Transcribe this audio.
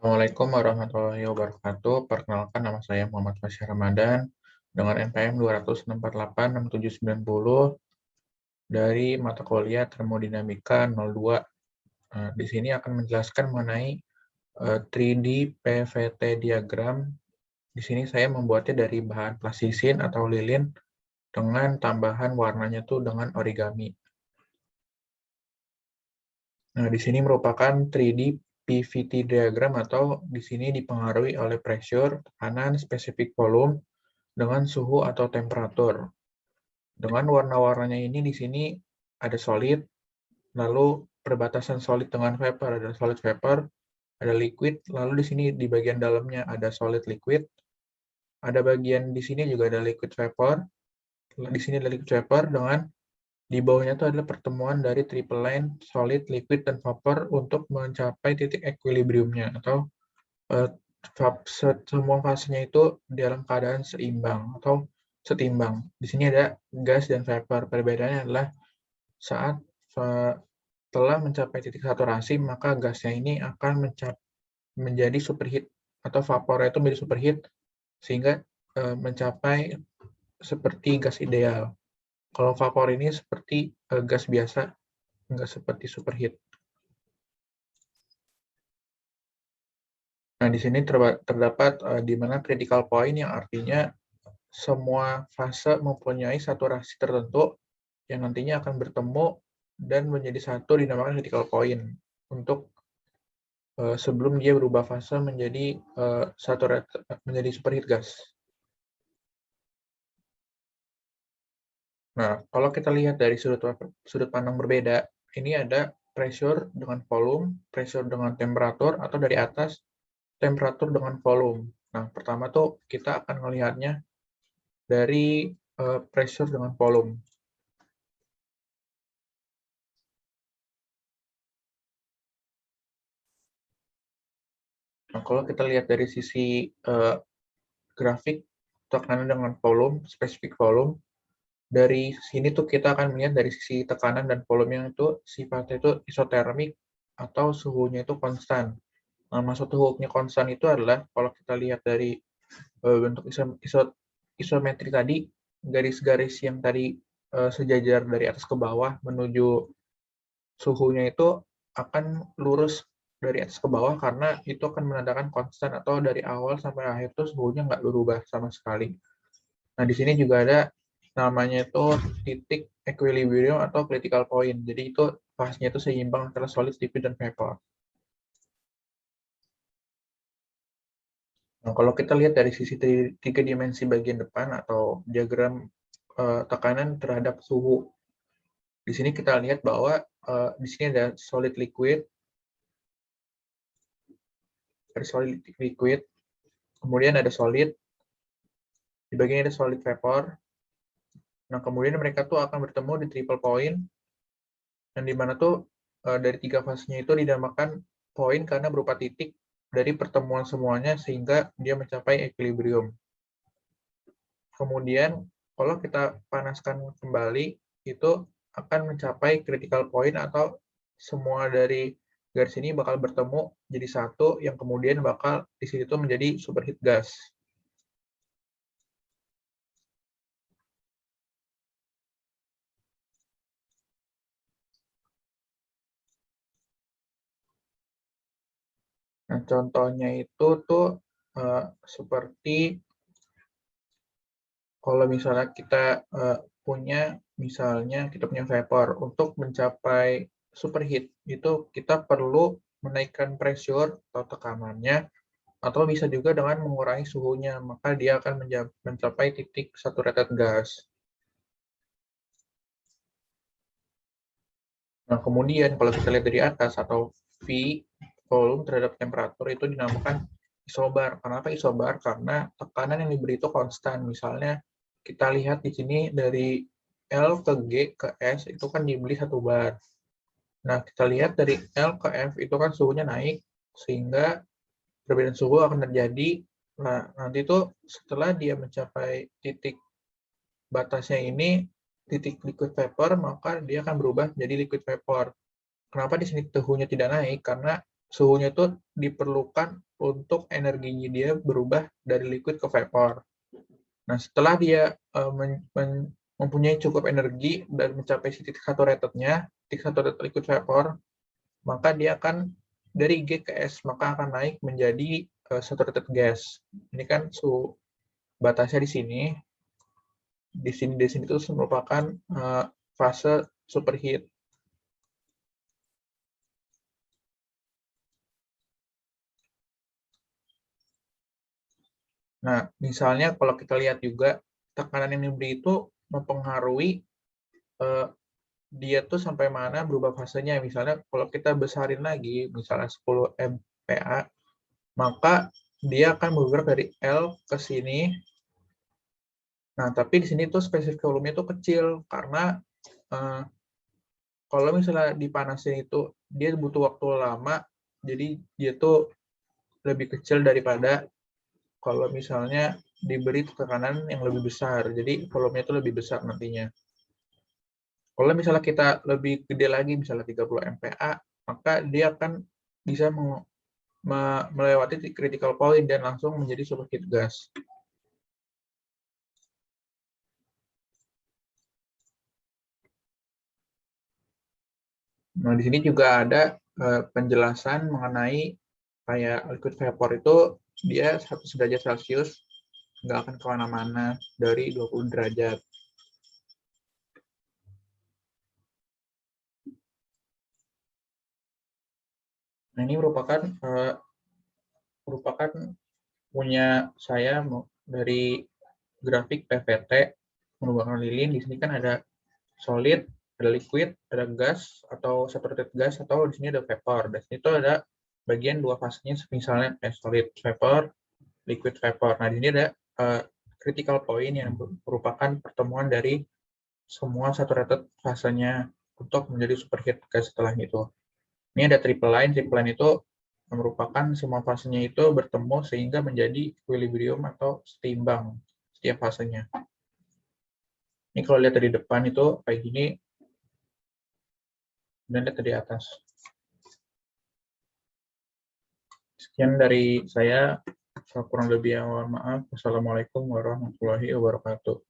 Assalamualaikum warahmatullahi wabarakatuh. Perkenalkan, nama saya Muhammad Fasyah Ramadan dengan NPM 2686790 dari mata kuliah Termodinamika 02. Di sini akan menjelaskan mengenai 3D PVT diagram. Di sini saya membuatnya dari bahan plastisiin atau lilin dengan tambahan warnanya tuh dengan origami. Nah, di sini merupakan 3D PVT diagram atau di sini dipengaruhi oleh pressure, tekanan, spesifik volume, dengan suhu atau temperatur. Dengan warna-warnanya ini di sini ada solid, lalu perbatasan solid dengan vapor ada solid vapor, ada liquid, lalu di sini di bagian dalamnya ada solid liquid, ada bagian di sini juga ada liquid vapor, di sini ada liquid vapor dengan di bawahnya itu adalah pertemuan dari triple line solid, liquid, dan vapor untuk mencapai titik equilibriumnya atau semua fasenya itu dalam keadaan seimbang atau setimbang. Di sini ada gas dan vapor. Perbedaannya adalah saat telah mencapai titik saturasi, maka gasnya ini akan menjadi superheat atau vapornya itu menjadi superheat sehingga mencapai seperti gas ideal. Kalau vapor ini seperti gas biasa, nggak seperti superheat. Nah, di sini terdapat di mana critical point yang artinya semua fase mempunyai saturasi tertentu yang nantinya akan bertemu dan menjadi satu dinamakan critical point untuk sebelum dia berubah fase menjadi menjadi superheat gas. Nah, kalau kita lihat dari sudut pandang berbeda, ini ada pressure dengan volume, pressure dengan temperatur, atau dari atas temperatur dengan volume. Nah, pertama tuh kita akan melihatnya dari pressure dengan volume. Nah, kalau kita lihat dari sisi grafik tekanan dengan volume, spesifik volume, dari sini tuh kita akan melihat dari sisi tekanan dan volumenya itu sifatnya itu isotermik atau suhunya itu konstan. Nah, maksud suhunya konstan itu adalah kalau kita lihat dari bentuk isometri tadi, garis-garis yang tadi sejajar dari atas ke bawah menuju suhunya itu akan lurus dari atas ke bawah karena itu akan menandakan konstan atau dari awal sampai akhir tuh suhunya nggak berubah sama sekali. Nah, di sini juga ada namanya itu titik equilibrium atau critical point. Jadi itu fasenya itu seimbang antara solid, liquid, dan vapor. Nah, kalau kita lihat dari sisi tiga dimensi bagian depan atau diagram tekanan terhadap suhu, di sini kita lihat bahwa di sini ada solid liquid, kemudian ada solid, di bagian ada solid vapor. Nah, kemudian mereka tuh akan bertemu di triple point, yang dimana tuh dari tiga fasenya itu dinamakan point karena berupa titik dari pertemuan semuanya sehingga dia mencapai equilibrium. Kemudian kalau kita panaskan kembali, itu akan mencapai critical point atau semua dari garis ini bakal bertemu jadi satu yang kemudian bakal di situ menjadi superheat gas. Nah, contohnya itu tuh seperti kalau misalnya kita kita punya vapor untuk mencapai superheat itu kita perlu menaikkan pressure atau tekanannya atau bisa juga dengan mengurangi suhunya maka dia akan mencapai titik saturated gas. Nah, kemudian kalau kita lihat dari atas atau V, volume terhadap temperatur itu dinamakan isobar. Kenapa isobar? Karena tekanan yang diberi itu konstan. Misalnya kita lihat di sini dari L ke G ke S itu kan diberi satu bar. Nah, kita lihat dari L ke F itu kan suhunya naik sehingga perbedaan suhu akan terjadi. Nah, nanti itu setelah dia mencapai titik batasnya ini, titik liquid vapor, maka dia akan berubah menjadi liquid vapor. Kenapa di sini suhunya tidak naik? Karena suhunya itu diperlukan untuk energinya dia berubah dari liquid ke vapor. Nah, setelah dia mempunyai cukup energi dan mencapai titik saturated-nya, titik saturated liquid vapor, maka dia akan dari G ke S, maka akan naik menjadi saturated gas. Ini kan suhu batasnya di sini. Di sini itu merupakan fase superheat. Nah, misalnya kalau kita lihat juga tekanan yang diberi itu mempengaruhi dia tuh sampai mana berubah fasenya. Misalnya kalau kita besarin lagi, misalnya 10 MPa, maka dia akan bergerak dari L ke sini. Nah, tapi di sini tuh spesifik volumenya tuh kecil karena kalau misalnya dipanasin itu dia butuh waktu lama, jadi dia tuh lebih kecil daripada kalau misalnya diberi tekanan yang lebih besar. Jadi volumenya itu lebih besar nantinya. Kalau misalnya kita lebih gede lagi, misalnya 30 MPa, maka dia akan bisa melewati critical point dan langsung menjadi superheat gas. Nah, di sini juga ada penjelasan mengenai kayak liquid vapor itu dia 1 derajat Celcius nggak akan kemana-mana dari 20 derajat. Nah, ini merupakan punya saya dari grafik PVT mengubahkan lilin. Di sini kan ada solid, ada liquid, ada gas atau saturated gas, atau di sini ada vapor. Dan itu ada bagian dua fasenya, misalnya solid vapor, liquid vapor. Nah, di sini ada critical point yang merupakan pertemuan dari semua saturated fasenya untuk menjadi superheat gas setelah itu. Ini ada triple line itu merupakan semua fasenya itu bertemu sehingga menjadi equilibrium atau seimbang setiap fasenya. Ini kalau lihat dari depan itu kayak gini, dan lihat dari atas. Sekian dari saya, kurang lebih mohon maaf. Wassalamualaikum warahmatullahi wabarakatuh.